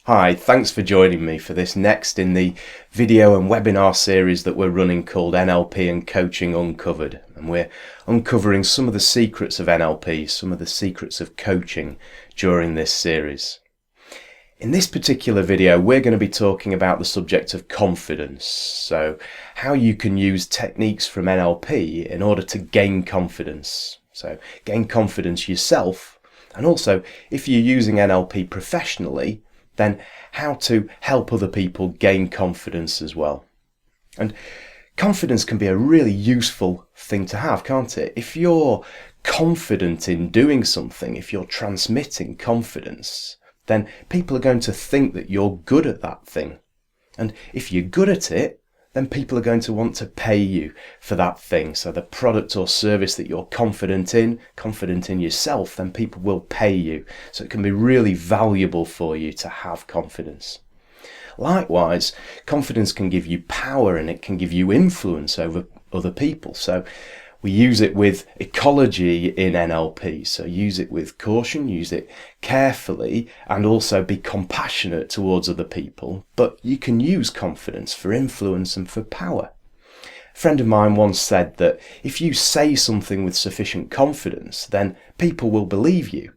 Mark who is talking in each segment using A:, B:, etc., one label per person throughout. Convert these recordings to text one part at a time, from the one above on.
A: Hi, thanks for joining me for this next in the video and webinar series that we're running called NLP and Coaching Uncovered. And we're uncovering some of the secrets of NLP, some of the secrets of coaching during this series. In this particular video, we're going to be talking about the subject of confidence. So how you can use techniques from NLP in order to gain confidence. So gain confidence yourself, and also if you're using NLP professionally, then how to help other people gain confidence as well. And confidence can be a really useful thing to have, can't it? If you're confident in doing something, if you're transmitting confidence, then people are going to think that you're good at that thing. And if you're good at it, then people are going to want to pay you for that thing. So the product or service that you're confident in yourself, then people will pay you. So it can be really valuable for you to have confidence. Likewise, confidence can give you power and it can give you influence over other people. So we use it with ecology in NLP. So use it with caution, use it carefully, and also be compassionate towards other people. But you can use confidence for influence and for power. A friend of mine once said that if you say something with sufficient confidence, then people will believe you.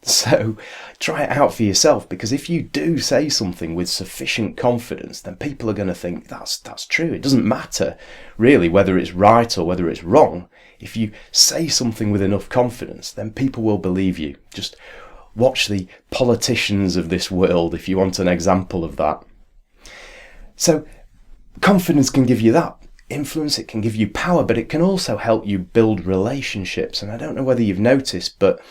A: So try it out for yourself, because if you do say something with sufficient confidence, then people are going to think that's true. It doesn't matter really whether it's right or whether it's wrong. If you say something with enough confidence, then people will believe you. Just watch the politicians of this world if you want an example of that. So confidence can give you that influence, it can give you power, but it can also help you build relationships. And I don't know whether you've noticed, but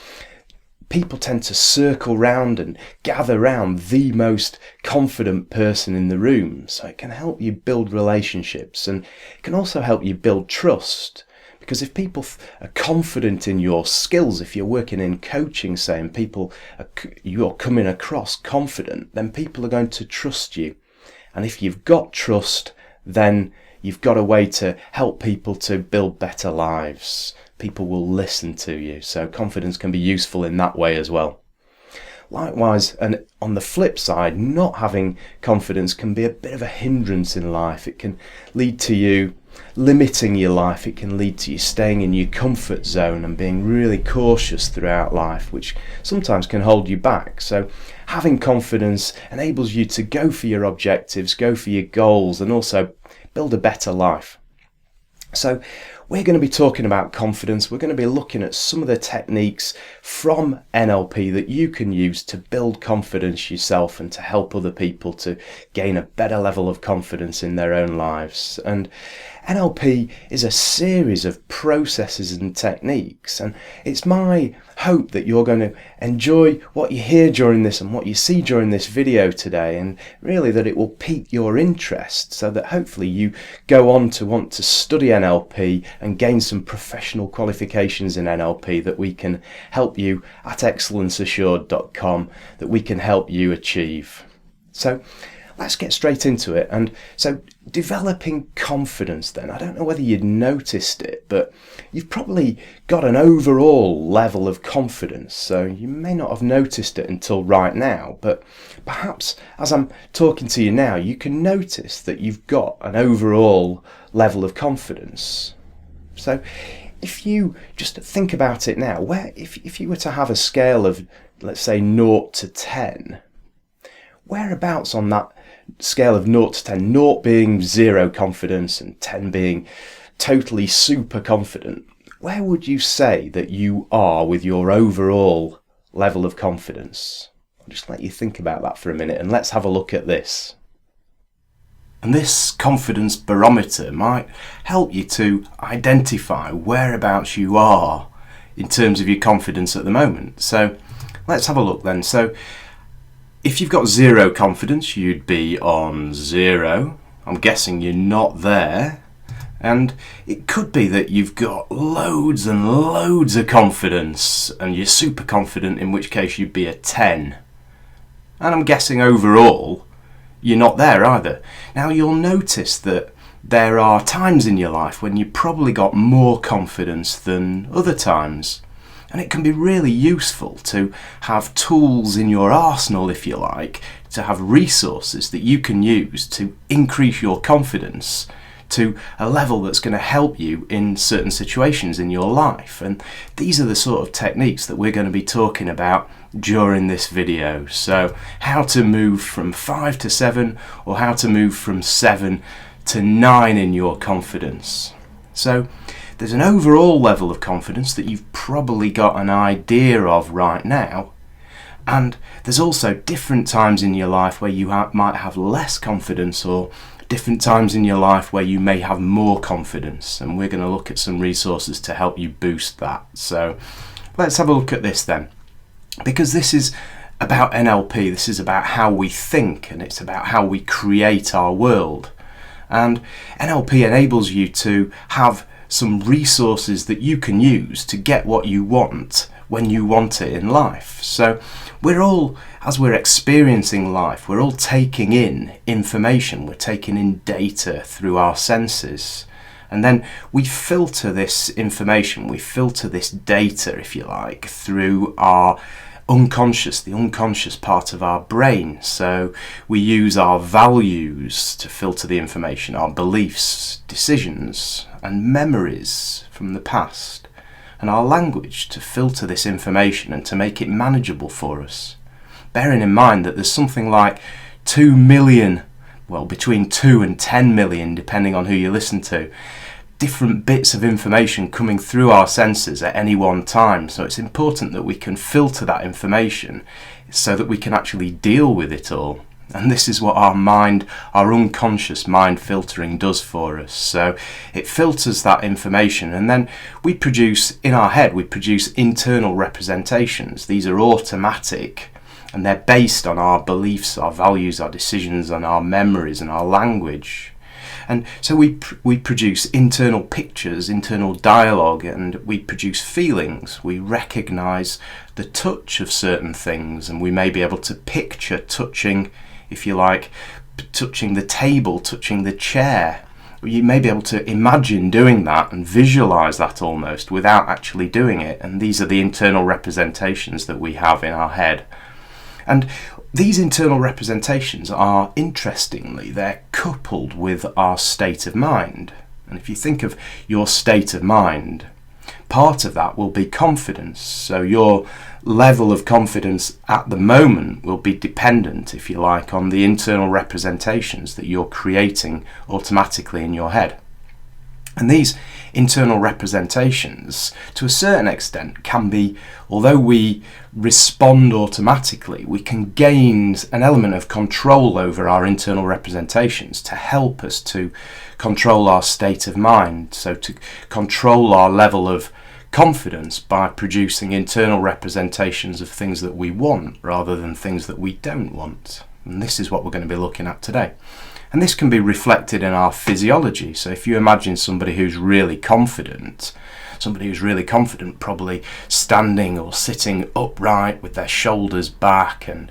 A: people tend to circle round and gather round the most confident person in the room. So it can help you build relationships, and it can also help you build trust. Because if people are confident in your skills, if you're working in coaching, say, and you're coming across confident, then people are going to trust you. And if you've got trust, then you've got a way to help people to build better lives. People will listen to you. So confidence can be useful in that way as well. Likewise, and on the flip side, not having confidence can be a bit of a hindrance in life. It can lead to you limiting your life. It can lead to you staying in your comfort zone and being really cautious throughout life, which sometimes can hold you back. So having confidence enables you to go for your objectives, go for your goals, and also build a better life. So we're going to be talking about confidence. We're going to be looking at some of the techniques from NLP that you can use to build confidence yourself and to help other people to gain a better level of confidence in their own lives. And NLP is a series of processes and techniques, and it's my hope that you're going to enjoy what you hear during this and what you see during this video today, and really that it will pique your interest so that hopefully you go on to want to study NLP and gain some professional qualifications in NLP that we can help you at excellenceassured.com, that we can help you achieve. So let's get straight into it. And so developing confidence then, I don't know whether you'd noticed it, but you've probably got an overall level of confidence. So you may not have noticed it until right now, but perhaps as I'm talking to you now, you can notice that you've got an overall level of confidence. So if you just think about it now, if you were to have a scale of, let's say, 0 to 10, whereabouts on that scale of 0 to 10, 0 being zero confidence and 10 being totally super confident, where would you say that you are with your overall level of confidence? I'll just let you think about that for a minute, and let's have a look at this. And this confidence barometer might help you to identify whereabouts you are in terms of your confidence at the moment. So let's have a look then. So if you've got zero confidence, you'd be on 0. I'm guessing you're not there. And it could be that you've got loads and loads of confidence and you're super confident, in which case you'd be a 10. And I'm guessing overall you're not there either. Now you'll notice that there are times in your life when you probably got more confidence than other times. And it can be really useful to have tools in your arsenal, if you like, to have resources that you can use to increase your confidence to a level that's going to help you in certain situations in your life. And these are the sort of techniques that we're going to be talking about during this video. So how to move from 5 to 7, or how to move from 7 to 9 in your confidence. So there's an overall level of confidence that you've probably got an idea of right now. And there's also different times in your life where you might have less confidence, or different times in your life where you may have more confidence. And we're going to look at some resources to help you boost that. So let's have a look at this then. Because this is about NLP, this is about how we think, and it's about how we create our world. And NLP enables you to have some resources that you can use to get what you want when you want it in life. So we're all, as we're experiencing life, we're all taking in information, we're taking in data through our senses. And then we filter this information, we filter this data, if you like, through our unconscious, the unconscious part of our brain. So we use our values to filter the information, our beliefs, decisions, and memories from the past, and our language to filter this information and to make it manageable for us. Bearing in mind that there's something like 2 million, well, between 2 and 10 million, depending on who you listen to, different bits of information coming through our senses at any one time. So it's important that we can filter that information so that we can actually deal with it all. And this is what our mind, our unconscious mind filtering does for us. So it filters that information, and then we produce, in our head, we produce internal representations. These are automatic, and they're based on our beliefs, our values, our decisions, and our memories and our language. And so we produce internal pictures, internal dialogue, and we produce feelings. We recognise the touch of certain things, and we may be able to picture touching, if you like, touching the table, touching the chair. You may be able to imagine doing that and visualise that almost without actually doing it. And these are the internal representations that we have in our head. And these internal representations are, interestingly, they're coupled with our state of mind. And if you think of your state of mind, part of that will be confidence. So your level of confidence at the moment will be dependent, if you like, on the internal representations that you're creating automatically in your head. And these internal representations, to a certain extent, can be, although we respond automatically, we can gain an element of control over our internal representations to help us to control our state of mind, so to control our level of confidence by producing internal representations of things that we want rather than things that we don't want. And this is what we're going to be looking at today. And this can be reflected in our physiology. So if you imagine somebody who's really confident probably standing or sitting upright with their shoulders back and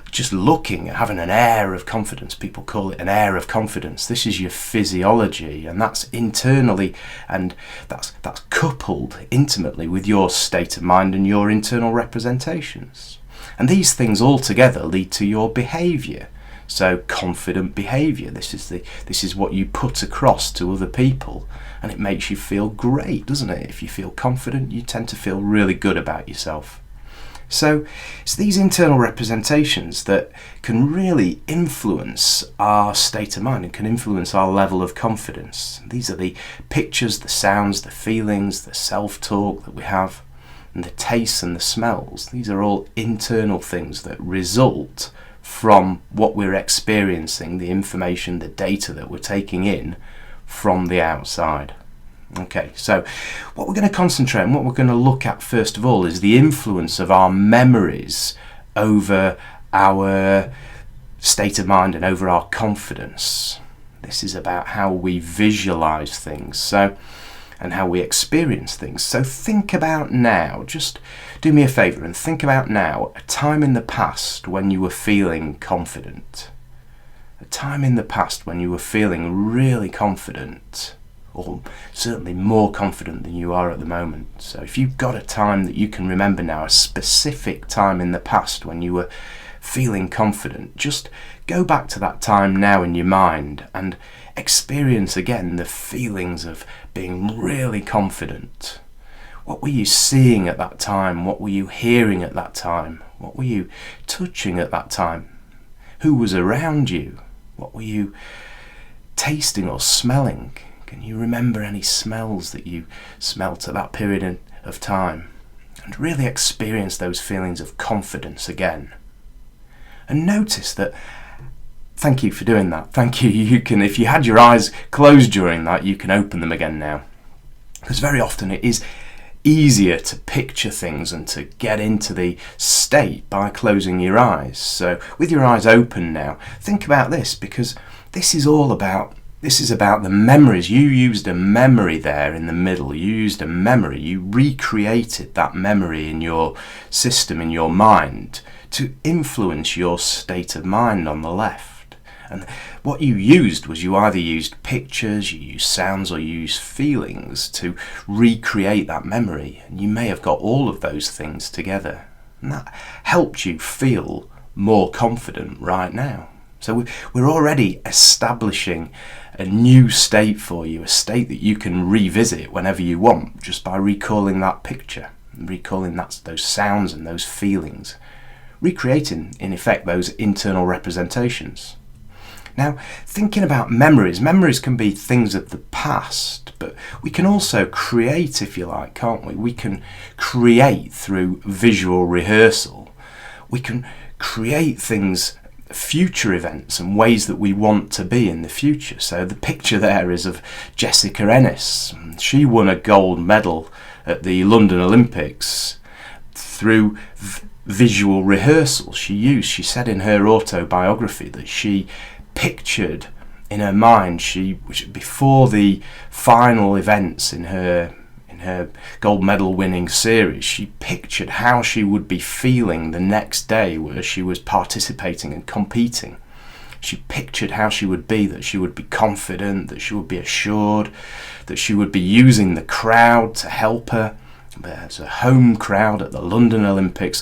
A: just looking, having an air of confidence. People call it an air of confidence. This is your physiology, and that's internally, and that's coupled intimately with your state of mind and your internal representations. And these things all together lead to your behaviour. So confident behaviour, this is what you put across to other people, and it makes you feel great, doesn't it? If you feel confident, you tend to feel really good about yourself. So it's these internal representations that can really influence our state of mind and can influence our level of confidence. These are the pictures, the sounds, the feelings, the self-talk that we have, and the tastes and the smells. These are all internal things that result from what we're experiencing, the information, the data that we're taking in from the outside. Okay, so what we're going to concentrate on, what we're going to look at first of all, is the influence of our memories over our state of mind and over our confidence. This is about how we visualize things, and how we experience things. So think about now, just do me a favour and think about now, a time in the past when you were feeling confident. A time in the past when you were feeling really confident. or certainly more confident than you are at the moment. So if you've got a time that you can remember now, a specific time in the past when you were feeling confident, just go back to that time now in your mind and experience again the feelings of being really confident. What were you seeing at that time? What were you hearing at that time? What were you touching at that time? Who was around you? What were you tasting or smelling? Can you remember any smells that you smelt at that period of time? And really experience those feelings of confidence again. And notice that, thank you for doing that. Thank you. You can, if you had your eyes closed during that, you can open them again now. Because very often it is easier to picture things and to get into the state by closing your eyes. So with your eyes open now, think about this, because this is about the memories. You used a memory there in the middle. You used a memory. You recreated that memory in your system, in your mind, to influence your state of mind on the left. And what you used was, you either used pictures, you used sounds, or you used feelings to recreate that memory. And you may have got all of those things together. And that helped you feel more confident right now. So we're already establishing a new state for you, a state that you can revisit whenever you want, just by recalling that picture, recalling those sounds and those feelings, recreating, in effect, those internal representations. Now, thinking about memories can be things of the past, but we can also create, if you like, can't we? We can create through visual rehearsal. We can create things, future events and ways that we want to be in the future. So the picture there is of Jessica Ennis. She won a gold medal at the London Olympics through visual rehearsal. She said in her autobiography that she pictured in her mind, before the final events in her gold medal winning series, she pictured how she would be feeling the next day where she was participating and competing. She pictured how she would be, that she would be confident, that she would be assured, that she would be using the crowd to help her. There's a home crowd at the London Olympics.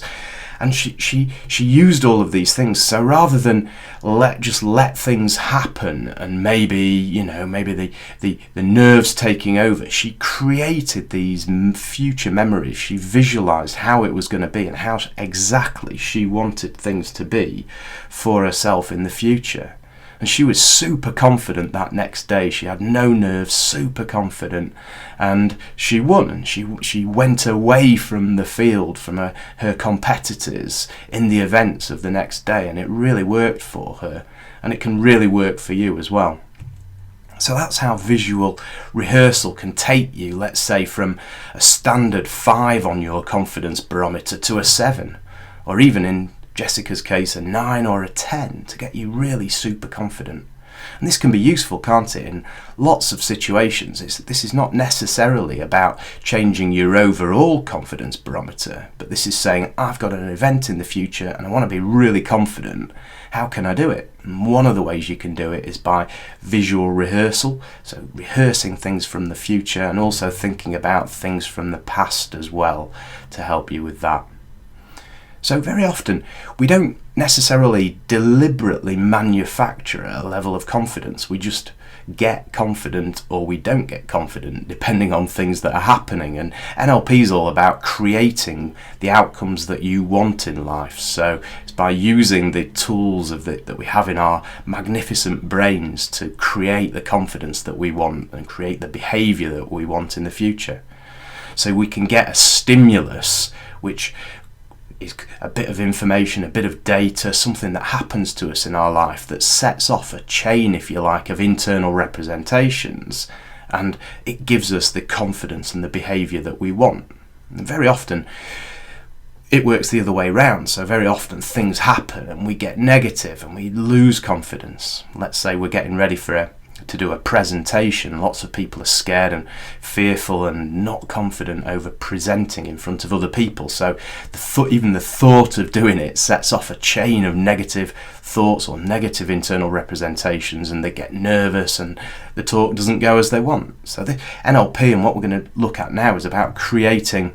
A: And she used all of these things. So rather than let things happen and maybe the nerves taking over, she created these future memories. She visualized how it was going to be and how exactly she wanted things to be for herself in the future. And she was super confident that next day. She had no nerves, super confident, and she won. And she went away from the field, from her competitors in the events of the next day, and it really worked for her. And it can really work for you as well. So that's how visual rehearsal can take you, let's say, from a standard 5 on your confidence barometer to a 7, or even in Jessica's case, a 9 or a 10, to get you really super confident. And this can be useful, can't it, in lots of situations. This is not necessarily about changing your overall confidence barometer, but this is saying, I've got an event in the future and I want to be really confident. How can I do it? And one of the ways you can do it is by visual rehearsal, so rehearsing things from the future and also thinking about things from the past as well to help you with that. So very often we don't necessarily deliberately manufacture a level of confidence. We just get confident or we don't get confident depending on things that are happening. And NLP is all about creating the outcomes that you want in life. So it's by using the tools that we have in our magnificent brains to create the confidence that we want and create the behavior that we want in the future. So we can get a stimulus which is a bit of information, a bit of data, something that happens to us in our life that sets off a chain, if you like, of internal representations, and it gives us the confidence and the behaviour that we want. And very often it works the other way round. So very often things happen and we get negative and we lose confidence. Let's say we're getting ready for a to do a presentation. Lots of people are scared and fearful and not confident over presenting in front of other people. So even the thought of doing it sets off a chain of negative thoughts or negative internal representations, and they get nervous and the talk doesn't go as they want. So the NLP and what we're going to look at now is about creating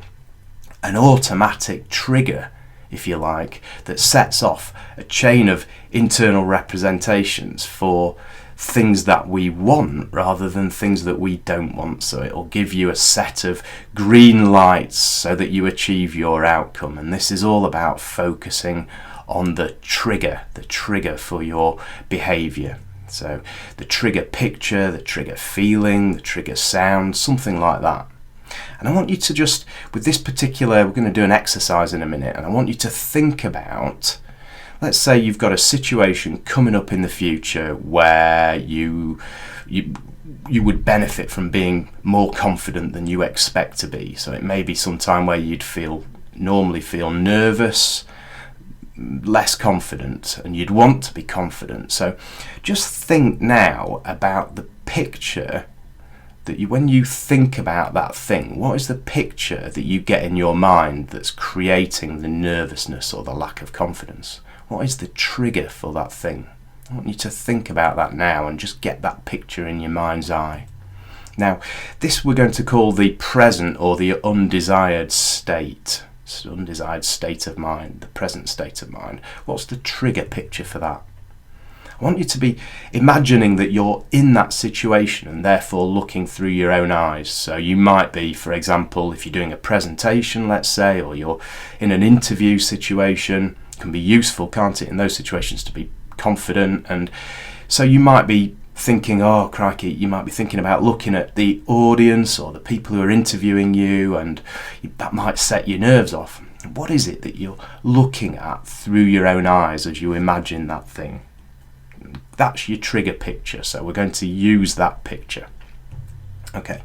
A: an automatic trigger, if you like, that sets off a chain of internal representations for things that we want rather than things that we don't want. So it'll give you a set of green lights so that you achieve your outcome. And this is all about focusing on the trigger for your behavior. So the trigger picture, the trigger feeling, the trigger sound, something like that. And I want you to just, with this particular, we're going to do an exercise in a minute, and I want you to think about, let's say you've got a situation coming up in the future where you would benefit from being more confident than you expect to be. So it may be some time where you'd normally feel nervous, less confident, and you'd want to be confident. So just think now about the picture that when you think about that thing, what is the picture that you get in your mind that's creating the nervousness or the lack of confidence? What is the trigger for that thing? I want you to think about that now and just get that picture in your mind's eye. Now, this we're going to call the present or the undesired state. It's an undesired state of mind, the present state of mind. What's the trigger picture for that? I want you to be imagining that you're in that situation and therefore looking through your own eyes. So you might be, for example, if you're doing a presentation, let's say, or you're in an interview situation. It can be useful, can't it, in those situations to be confident. And so you might be thinking, oh crikey, you might be thinking about looking at the audience or the people who are interviewing you, and that might set your nerves off. What is it that you're looking at through your own eyes as you imagine that thing? That's your trigger picture, so we're going to use that picture. Okay,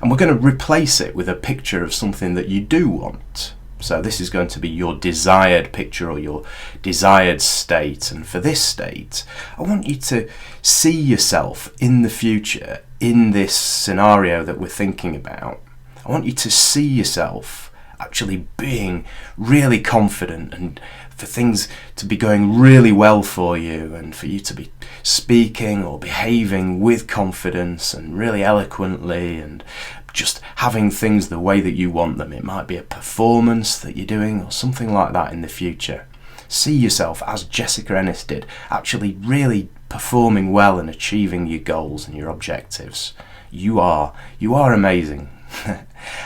A: and we're going to replace it with a picture of something that you do want. So this is going to be your desired picture or your desired state. And for this state, I want you to see yourself in the future in this scenario that we're thinking about. I want you to see yourself actually being really confident and for things to be going really well for you and for you to be speaking or behaving with confidence and really eloquently and just having things the way that you want them. It might be a performance that you're doing or something like that in the future. See yourself, as Jessica Ennis did, actually really performing well and achieving your goals and your objectives. You are amazing.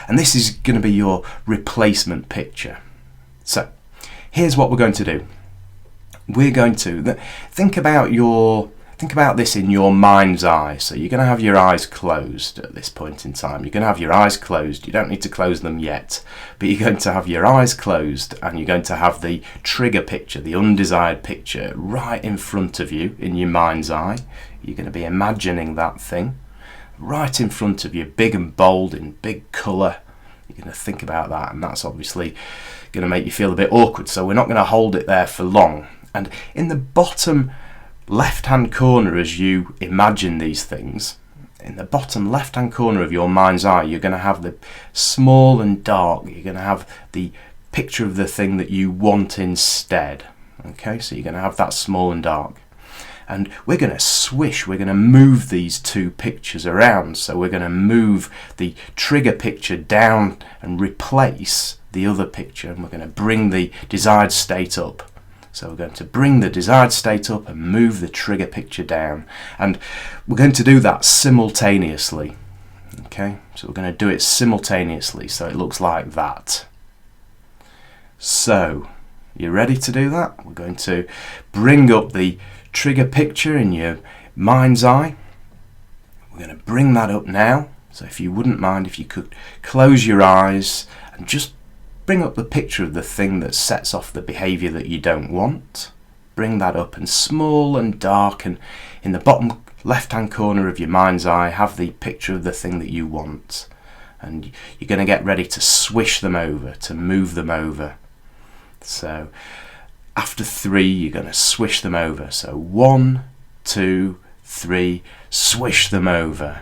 A: And this is going to be your replacement picture. So here's what we're going to do. We're going to think about this in your mind's eye. So you're going to have your eyes closed at this point in time. You're going to have your eyes closed. You don't need to close them yet, but you're going to have your eyes closed and you're going to have the trigger picture, the undesired picture, right in front of you in your mind's eye. You're going to be imagining that thing right in front of you, big and bold in big colour. You're going to think about that, and that's obviously going to make you feel a bit awkward, so we're not going to hold it there for long. And in the bottom left hand corner, as you imagine these things, in the bottom left hand corner of your mind's eye, you're going to have the small and dark. You're going to have the picture of the thing that you want instead. Okay, so you're going to have that small and dark. And we're going to move these two pictures around. So we're going to move the trigger picture down and replace the other picture, and we're going to bring the desired state up. So we're going to bring the desired state up and move the trigger picture down. And we're going to do that simultaneously. Okay, so we're going to do it simultaneously, so it looks like that. So, you ready to do that? We're going to bring up the trigger picture in your mind's eye. We're going to bring that up now. So if you wouldn't mind, if you could close your eyes and just bring up the picture of the thing that sets off the behaviour that you don't want. Bring that up, and small and dark, and in the bottom left hand corner of your mind's eye, have the picture of the thing that you want. And you're going to get ready to swish them over, to move them over. So after 3, you're going to swish them over. So 1, 2, 3, swish them over.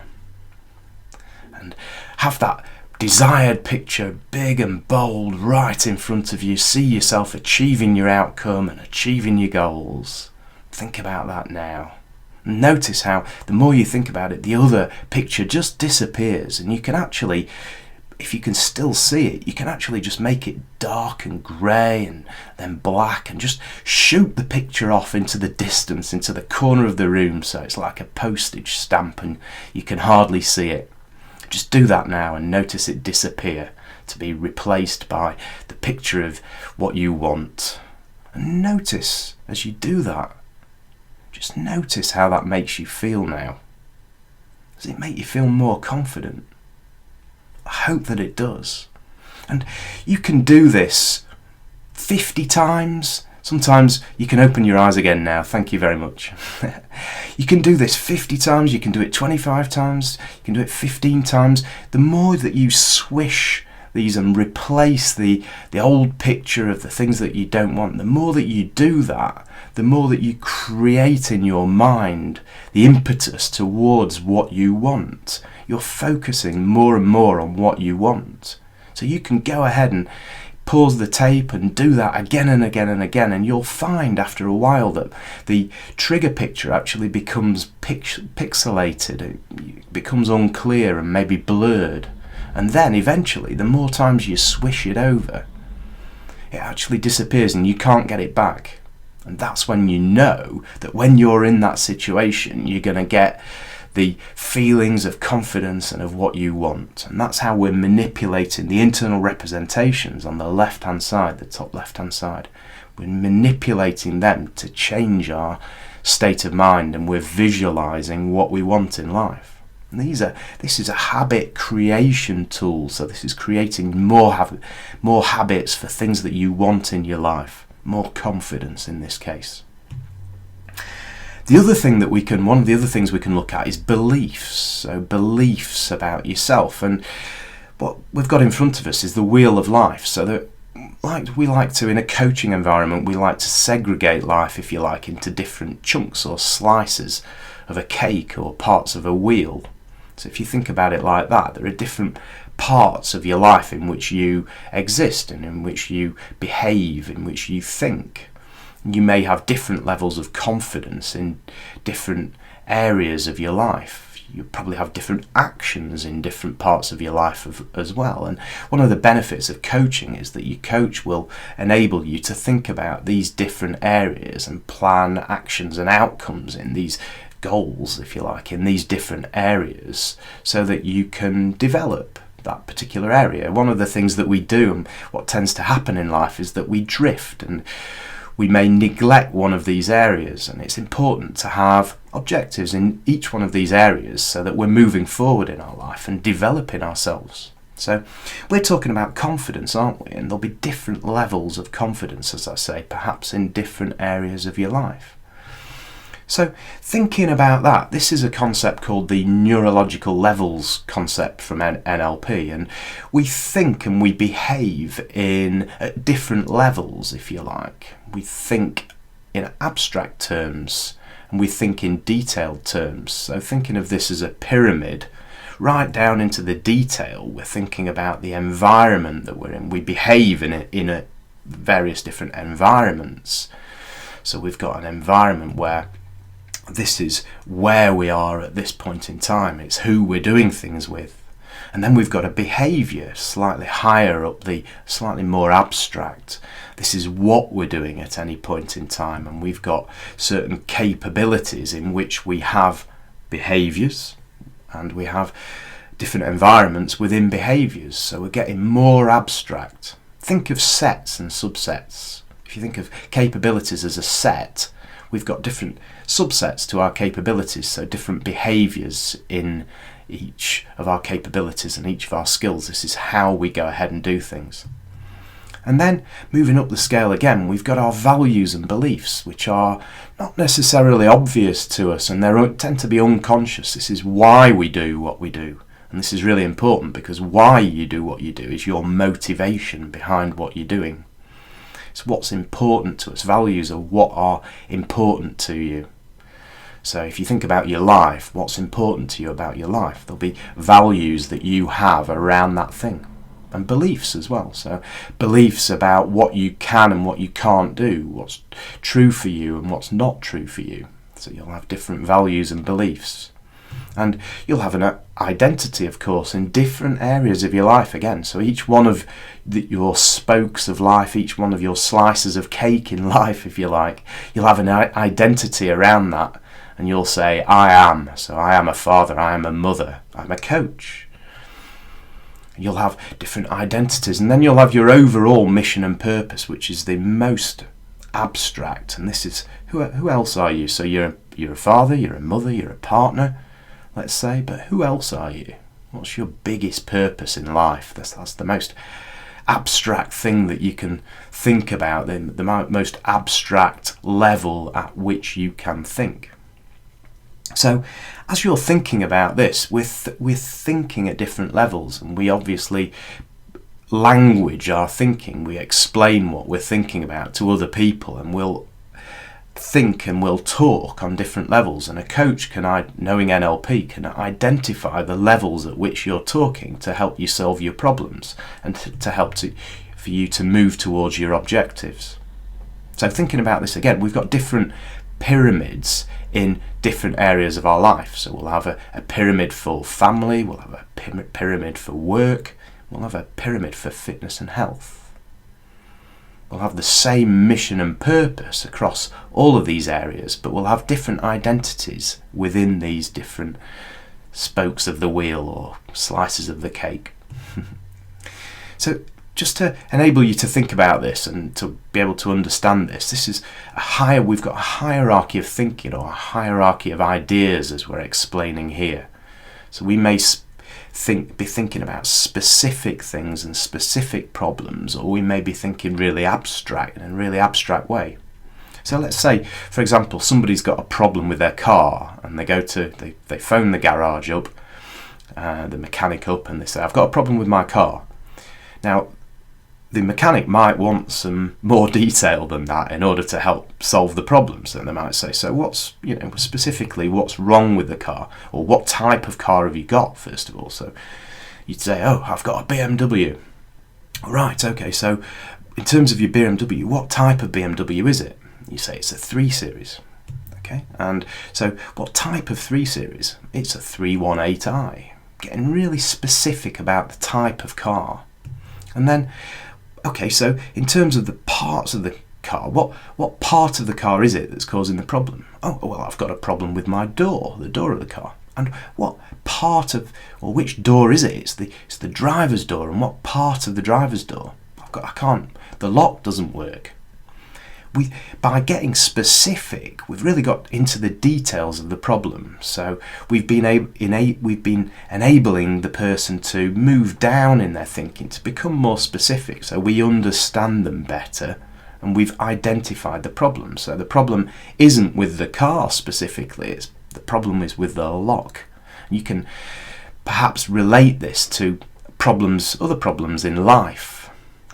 A: And have that desired picture big and bold right in front of you. See yourself achieving your outcome and achieving your goals. Think about that now. Notice how the more you think about it, the other picture just disappears, and you can actually, if you can still see it, you can actually just make it dark and grey and then black, and just shoot the picture off into the distance, into the corner of the room, so it's like a postage stamp and you can hardly see it. Just do that now and notice it disappear to be replaced by the picture of what you want. And notice as you do that, just notice how that makes you feel now. Does it make you feel more confident? I hope that it does. And you can do this 50 times. Sometimes you can open your eyes again now. Thank you very much. You can do this 50 times. You can do it 25 times. You can do it 15 times. The more that you swish these and replace the old picture of the things that you don't want, the more that you do that, the more that you create in your mind the impetus towards what you want. You're focusing more and more on what you want. So you can go ahead and pause the tape and do that again and again and again, and you'll find after a while that the trigger picture actually becomes pixelated. It becomes unclear and maybe blurred. And then eventually, the more times you swish it over, it actually disappears and you can't get it back. And that's when you know that when you're in that situation, you're going to get the feelings of confidence and of what you want. And that's how we're manipulating the internal representations on the left-hand side, the top left-hand side. We're manipulating them to change our state of mind, and we're visualizing what we want in life. And this is a habit creation tool. So this is creating more habits for things that you want in your life, more confidence in this case. One of the other things we can look at is beliefs. So beliefs about yourself, and what we've got in front of us is the wheel of life. So that, we like to, in a coaching environment, we like to segregate life, if you like, into different chunks or slices of a cake or parts of a wheel. So if you think about it like that, there are different parts of your life in which you exist and in which you behave, in which you think. You may have different levels of confidence in different areas of your life. You probably have different actions in different parts of your life as well. And one of the benefits of coaching is that your coach will enable you to think about these different areas and plan actions and outcomes in these goals, if you like, in these different areas, so that you can develop that particular area. One of the things that we do, and what tends to happen in life, is that we drift and we may neglect one of these areas, and it's important to have objectives in each one of these areas so that we're moving forward in our life and developing ourselves. So we're talking about confidence, aren't we? And there'll be different levels of confidence, as I say, perhaps in different areas of your life. So thinking about that, this is a concept called the neurological levels concept from NLP, and we think and we behave at different levels, if you like. We think in abstract terms and we think in detailed terms. So thinking of this as a pyramid, right down into the detail, we're thinking about the environment that we're in. We behave in various different environments. So we've got an environment where this is where we are at this point in time. It's who we're doing things with. And then we've got a behaviour slightly higher up, slightly more abstract. This is what we're doing at any point in time. And we've got certain capabilities in which we have behaviours, and we have different environments within behaviours. So we're getting more abstract. Think of sets and subsets. If you think of capabilities as a set, we've got different subsets to our capabilities, so different behaviours in each of our capabilities and each of our skills. This is how we go ahead and do things. And then moving up the scale again, we've got our values and beliefs, which are not necessarily obvious to us, and they tend to be unconscious. This is why we do what we do. And this is really important, because why you do what you do is your motivation behind what you're doing. It's what's important to us. Values are what are important to you. So if you think about your life, what's important to you about your life? There'll be values that you have around that thing. And beliefs as well. So beliefs about what you can and what you can't do, what's true for you and what's not true for you. So you'll have different values and beliefs. And you'll have an identity, of course, in different areas of your life again. So each one of your spokes of life, each one of your slices of cake in life, if you like, you'll have an identity around that. And you'll say, I am. So I am a father, I am a mother, I'm a coach. You'll have different identities. And then you'll have your overall mission and purpose, which is the most abstract. And this is, who else are you? So you're a father, you're a mother, you're a partner, let's say, but who else are you? What's your biggest purpose in life? That's the most abstract thing that you can think about, the most abstract level at which you can think. So as you're thinking about this, we're thinking at different levels, and we obviously language our thinking. We explain what we're thinking about to other people, and we'll think and we'll talk on different levels. And a coach knowing NLP, can identify the levels at which you're talking to help you solve your problems and to help for you to move towards your objectives. So thinking about this again, we've got different pyramids in different areas of our life. So we'll have a pyramid for family, we'll have a pyramid for work, we'll have a pyramid for fitness and health. We'll have the same mission and purpose across all of these areas, but we'll have different identities within these different spokes of the wheel or slices of the cake. So just to enable you to think about this and to be able to understand this, we've got a hierarchy of thinking, or a hierarchy of ideas, as we're explaining here. So we may be thinking about specific things and specific problems, or we may be thinking really abstract in a really abstract way. So let's say, for example, somebody's got a problem with their car, and they phone the garage up, the mechanic up, and they say, I've got a problem with my car. Now, the mechanic might want some more detail than that in order to help solve the problem. So they might say, so specifically what's wrong with the car, or what type of car have you got, first of all? So you'd say, oh, I've got a BMW. Right, okay, so in terms of your BMW, what type of BMW is it? You say it's a 3 Series. Okay, and so what type of 3 Series? It's a 318i. Getting really specific about the type of car. And then, okay, so in terms of the parts of the car, what part of the car is it that's causing the problem? Oh, well, I've got a problem with my door, the door of the car. And what part of, or which door is it? It's the driver's door. And what part of the driver's door? The lock doesn't work. By getting specific, we've really got into the details of the problem. So we've been enabling the person to move down in their thinking, to become more specific, so we understand them better, and we've identified the problem. So the problem isn't with the car specifically, the problem is with the lock. You can perhaps relate this to other problems in life.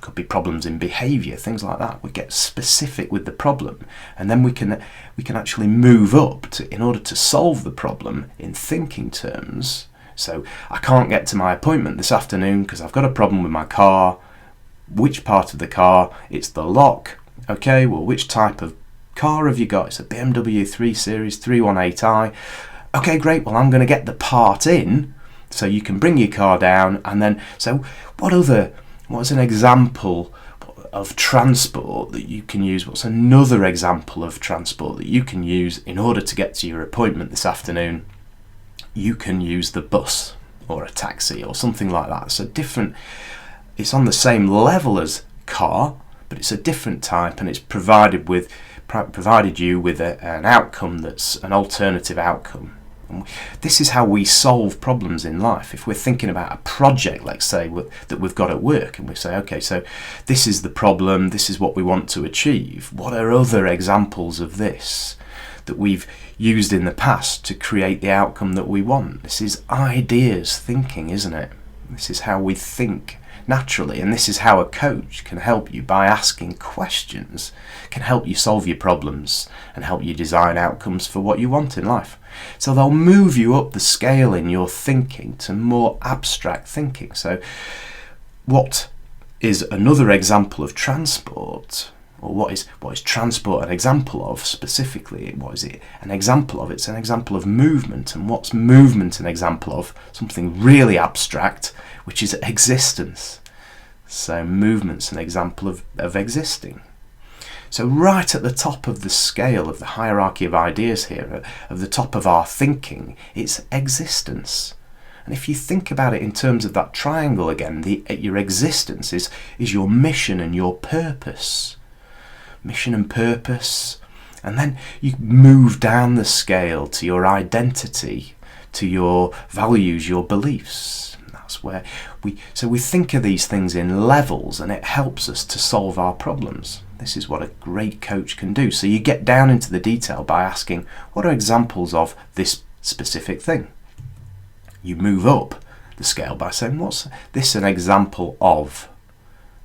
A: Could be problems in behaviour, things like that. We get specific with the problem, and then we can actually move up in order to solve the problem in thinking terms. So I can't get to my appointment this afternoon because I've got a problem with my car. Which part of the car? It's the lock. Okay, well, which type of car have you got? It's a BMW 3 Series 318i. Okay, great. Well, I'm going to get the part in so you can bring your car down, and then so what's an example of transport that you can use? What's another example of transport that you can use in order to get to your appointment this afternoon? You can use the bus or a taxi or something like that. So it's on the same level as car, but it's a different type, and it's provided you with an outcome that's an alternative outcome. This is how we solve problems in life. If we're thinking about a project, let's say, that we've got at work, and we say, okay, so this is the problem, this is what we want to achieve. What are other examples of this that we've used in the past to create the outcome that we want? This is ideas thinking, isn't it? This is how we think naturally. And this is how a coach can help you, by asking questions, can help you solve your problems and help you design outcomes for what you want in life. So they'll move you up the scale in your thinking to more abstract thinking. So what is another example of transport, or what is transport an example of specifically? What is it an example of? It's an example of movement. And what's movement an example of? Something really abstract, which is existence. So movement's an example of existing. So right at the top of the scale of the hierarchy of ideas here, of the top of our thinking, it's existence. And if you think about it in terms of that triangle again, your existence is your mission and your purpose. Mission and purpose. And then you move down the scale to your identity, to your values, your beliefs. That's where we think of these things in levels, and it helps us to solve our problems. This is what a great coach can do. So you get down into the detail by asking, what are examples of this specific thing? You move up the scale by saying, what's this an example of?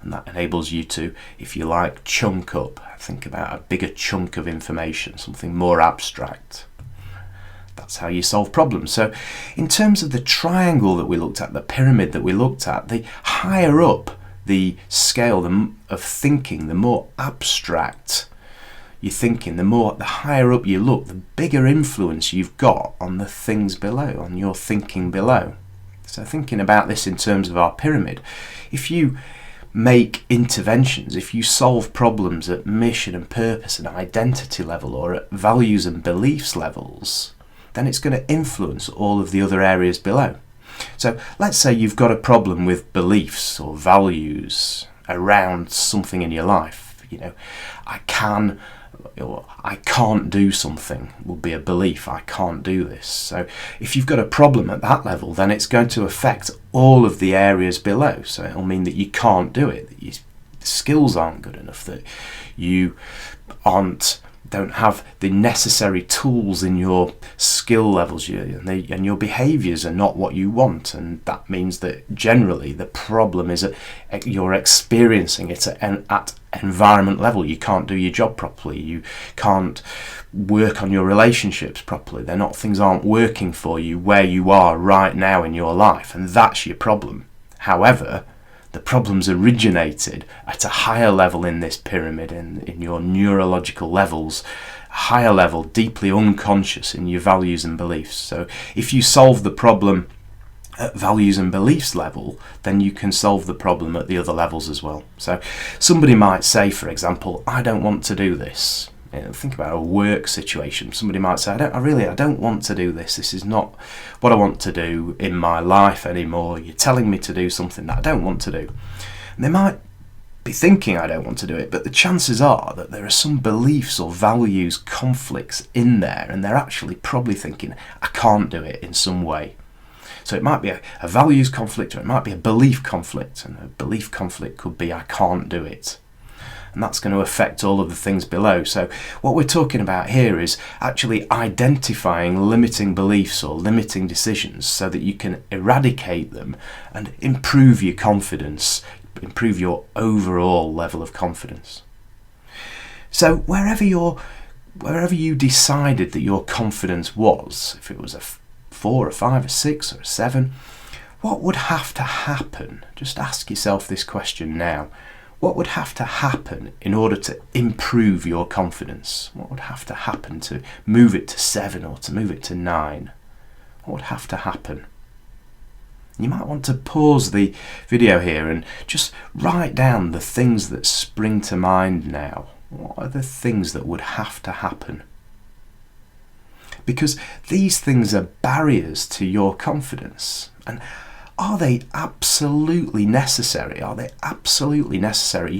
A: And that enables you to, if you like, chunk up. Think about a bigger chunk of information, something more abstract. That's how you solve problems. So in terms of the triangle that we looked at, the pyramid that we looked at, the higher up the scale of thinking, the more abstract you're thinking, the higher up you look, the bigger influence you've got on the things below, on your thinking below. So thinking about this in terms of our pyramid, if you make interventions, if you solve problems at mission and purpose and identity level, or at values and beliefs levels, then it's going to influence all of the other areas below. So let's say you've got a problem with beliefs or values around something in your life. You know, I can or I can't do something will be a belief. I can't do this. So if you've got a problem at that level, then it's going to affect all of the areas below. So it'll mean that you can't do it, that your skills aren't good enough, that you don't have the necessary tools in your skill levels, and your behaviours are not what you want. And that means that generally the problem is that you're experiencing it at environment level. You can't do your job properly, you can't work on your relationships properly, things aren't working for you where you are right now in your life, and that's your problem. However, the problems originated at a higher level in this pyramid, in your neurological levels, a higher level, deeply unconscious in your values and beliefs. So if you solve the problem at values and beliefs level, then you can solve the problem at the other levels as well. So somebody might say, for example, I don't want to do this. Think about a work situation. Somebody might say, I don't want to do this. This is not what I want to do in my life anymore. You're telling me to do something that I don't want to do. And they might be thinking, I don't want to do it, but the chances are that there are some beliefs or values conflicts in there, and they're actually probably thinking, I can't do it in some way. So it might be a values conflict, or it might be a belief conflict, and a belief conflict could be, I can't do it. And that's going to affect all of the things below. So what we're talking about here is actually identifying limiting beliefs or limiting decisions so that you can eradicate them and improve your confidence, improve your overall level of confidence. So wherever you decided that your confidence was, if it was a 4, a 5, a 6 or a 7, what would have to happen? Just ask yourself this question now. What would have to happen in order to improve your confidence? What would have to happen to move it to 7 or to move it to 9? What would have to happen? You might want to pause the video here and just write down the things that spring to mind now. What are the things that would have to happen? Because these things are barriers to your confidence. And are they absolutely necessary? Are they absolutely necessary?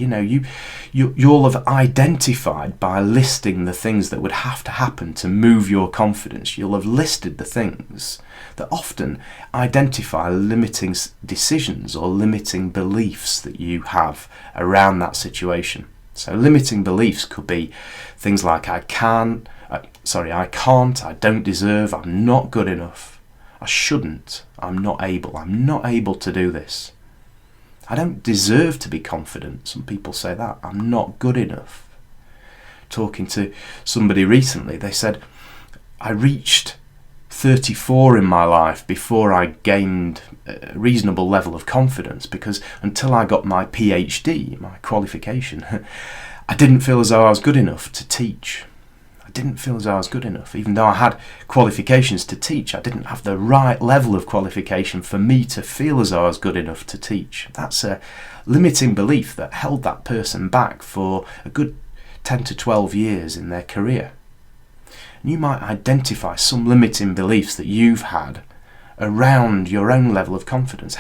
A: You'll have identified by listing the things that would have to happen to move your confidence. You'll have listed the things that often identify limiting decisions or limiting beliefs that you have around that situation. So limiting beliefs could be things like I can't, I don't deserve, I'm not good enough. I shouldn't, I'm not able to do this. I don't deserve to be confident. Some people say that. I'm not good enough. Talking to somebody recently, they said, I reached 34 in my life before I gained a reasonable level of confidence, because until I got my PhD, my qualification, I didn't feel as though I was good enough to teach. I didn't feel as though I was good enough. Even though I had qualifications to teach, I didn't have the right level of qualification for me to feel as though I was good enough to teach. That's a limiting belief that held that person back for a good 10 to 12 years in their career. And you might identify some limiting beliefs that you've had around your own level of confidence.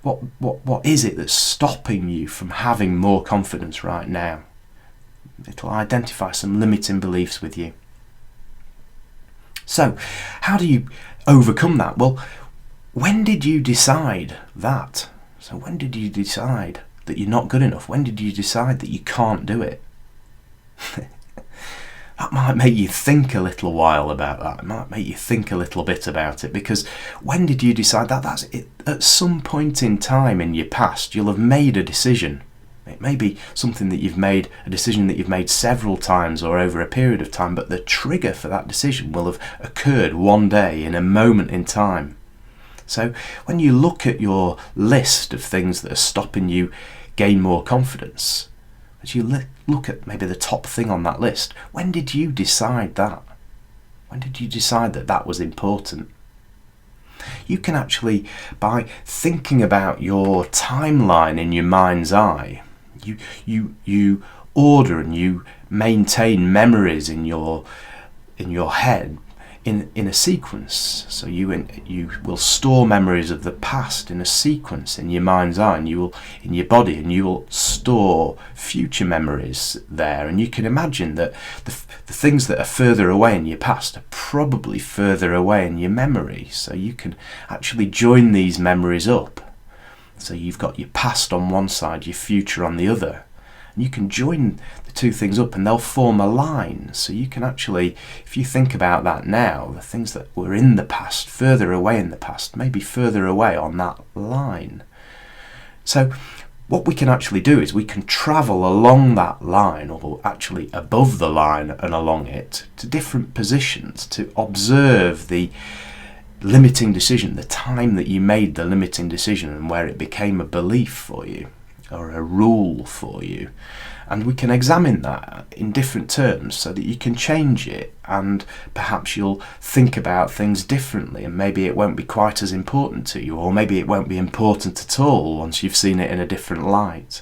A: What is it that's stopping you from having more confidence right now? It'll identify some limiting beliefs with you. So, how do you overcome that? Well, when did you decide that? So when did you decide that you're not good enough? When did you decide that you can't do it? That might make you think a little while about that. It might make you think a little bit about it, because when did you decide that? That's it. At some point in time in your past, you'll have made a decision. It may be something that you've made, a decision that you've made several times or over a period of time, but the trigger for that decision will have occurred one day in a moment in time. So when you look at your list of things that are stopping you gain more confidence, as you look at maybe the top thing on that list, when did you decide that? When did you decide that that was important? You can actually, by thinking about your timeline in your mind's eye, you order and you maintain memories in your head in a sequence. So you will store memories of the past in a sequence in your mind's eye, and you will in your body, and you will store future memories there. And you can imagine that the things that are further away in your past are probably further away in your memory. So you can actually join these memories up. So you've got your past on one side, your future on the other. And you can join the two things up and they'll form a line. So you can actually, if you think about that now, the things that were in the past, further away in the past, maybe further away on that line. So what we can actually do is we can travel along that line, or actually above the line and along it, to different positions to observe the limiting decision, the time that you made the limiting decision and where it became a belief for you or a rule for you. And we can examine that in different terms so that you can change it, and perhaps you'll think about things differently, and maybe it won't be quite as important to you, or maybe it won't be important at all once you've seen it in a different light.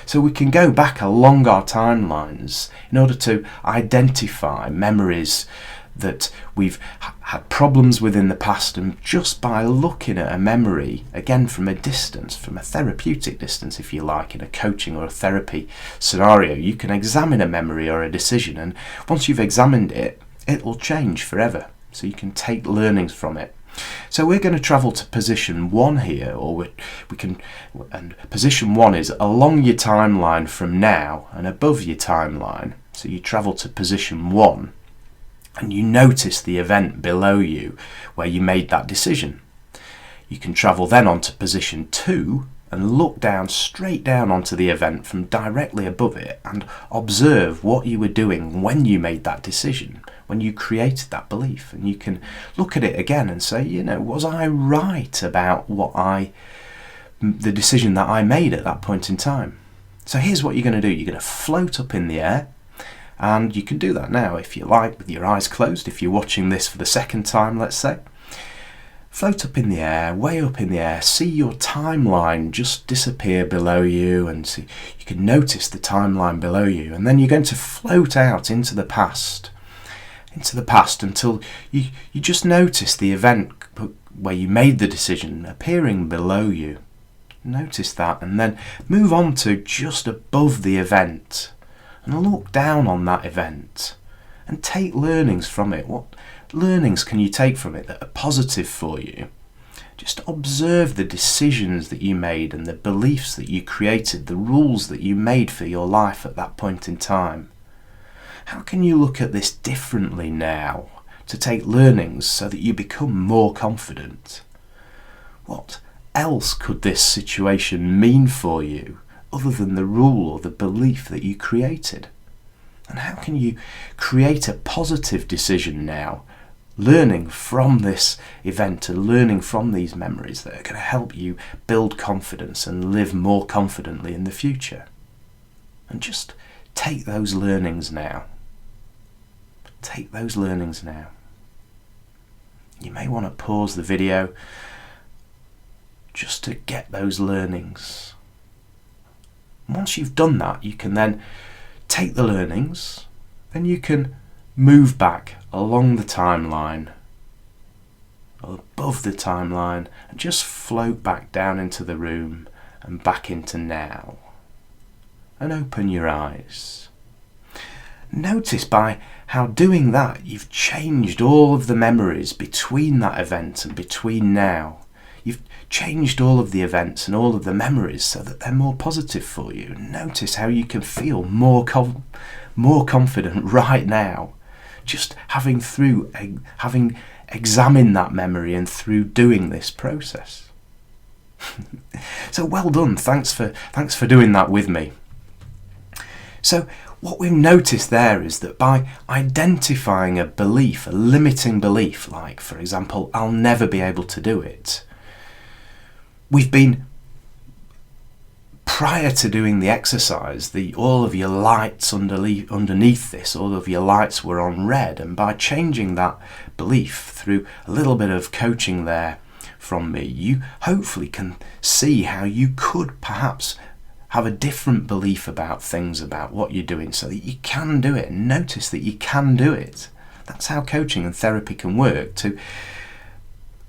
A: So we can go back along our timelines in order to identify memories that we've had problems with in the past, and just by looking at a memory, again from a distance, from a therapeutic distance if you like, in a coaching or a therapy scenario, you can examine a memory or a decision, and once you've examined it, it will change forever. So you can take learnings from it. So we're going to travel to position 1 here, or we can, and position 1 is along your timeline from now and above your timeline. So you travel to position 1 and you notice the event below you where you made that decision. You can travel then on to position 2 and look down, straight down onto the event from directly above it, and observe what you were doing when you made that decision, when you created that belief. And you can look at it again and say, was I right about the decision that I made at that point in time? So here's what you're going to do. You're going to float up in the air, and you can do that now if you like with your eyes closed. If you're watching this for the second time, let's say, float up in the air, way up in the air, see your timeline just disappear below you, and see, you can notice the timeline below you, and then you're going to float out into the past until you just notice the event where you made the decision appearing below you. Notice that, and then move on to just above the event and look down on that event and take learnings from it. What learnings can you take from it that are positive for you? Just observe the decisions that you made and the beliefs that you created, the rules that you made for your life at that point in time. How can you look at this differently now to take learnings so that you become more confident? What else could this situation mean for you other than the rule or the belief that you created? And how can you create a positive decision now, learning from this event and learning from these memories that are going to help you build confidence and live more confidently in the future? And just take those learnings now. Take those learnings now. You may want to pause the video just to get those learnings. Once you've done that, you can then take the learnings, then you can move back along the timeline, above the timeline, and just float back down into the room and back into now. And open your eyes. Notice by how doing that you've changed all of the memories between that event and between now. You've changed all of the events and all of the memories so that they're more positive for you. Notice how you can feel more confident right now, just having examined that memory and through doing this process. So well done. Thanks for doing that with me. So what we've noticed there is that by identifying a belief, a limiting belief, like, for example, I'll never be able to do it, we've been, prior to doing the exercise, all of your lights underneath this, all of your lights were on red, and by changing that belief through a little bit of coaching there from me, you hopefully can see how you could perhaps have a different belief about things, about what you're doing, so that you can do it, and notice that you can do it. That's how coaching and therapy can work, to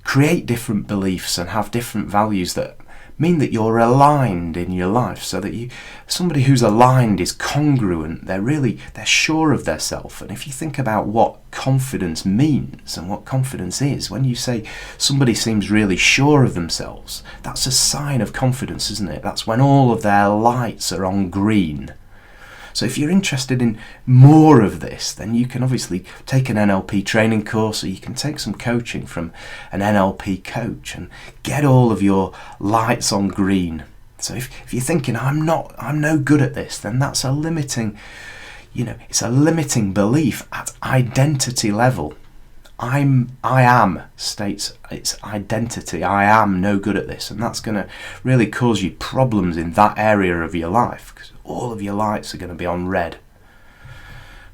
A: create different beliefs and have different values that mean that you're aligned in your life, so that somebody who's aligned is congruent, they're sure of their self. And if you think about what confidence means and what confidence is, when you say somebody seems really sure of themselves, that's a sign of confidence, isn't it? That's when all of their lights are on green. So if you're interested in more of this, then you can obviously take an NLP training course, or you can take some coaching from an NLP coach and get all of your lights on green. So if you're thinking, I'm no good at this, then that's a limiting, it's a limiting belief at identity level. I am states its identity. I am no good at this, and that's going to really cause you problems in that area of your life, because all of your lights are going to be on red.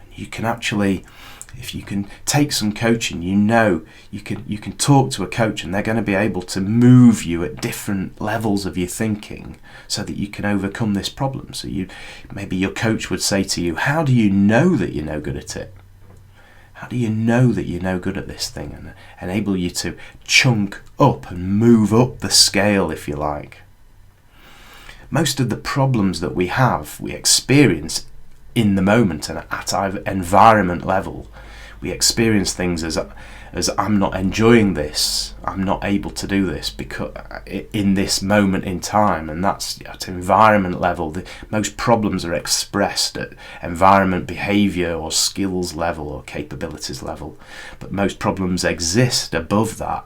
A: And you can actually, if you can take some coaching, you can talk to a coach, and they're going to be able to move you at different levels of your thinking so that you can overcome this problem. So maybe your coach would say to you, how do you know that you're no good at it? How do you know that you're no good at this thing? And enable you to chunk up and move up the scale, if you like. Most of the problems that we experience in the moment and at our environment level. We experience things as I'm not enjoying this, I'm not able to do this because in this moment in time, and that's at environment level. Most problems are expressed at environment, behaviour or skills level or capabilities level, but most problems exist above that.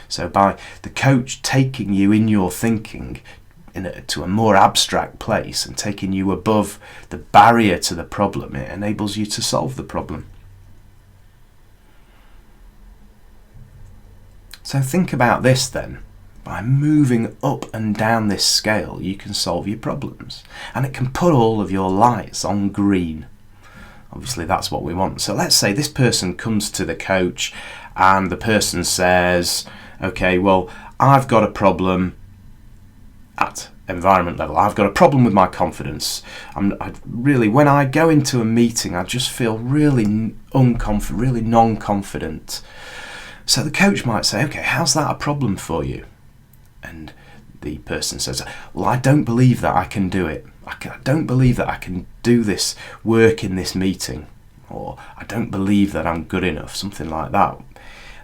A: So by the coach taking you in your thinking to a more abstract place and taking you above the barrier to the problem, it enables you to solve the problem. So think about this then. By moving up and down this scale, you can solve your problems, and it can put all of your lights on green. Obviously that's what we want. So let's say this person comes to the coach and the person says, okay, well, I've got a problem at environment level. I've got a problem with my confidence. When I go into a meeting, I just feel really really non-confident. So the coach might say, okay, how's that a problem for you? And the person says, well, I don't believe that I can do it. I don't believe that I can do this work in this meeting. Or I don't believe that I'm good enough, something like that.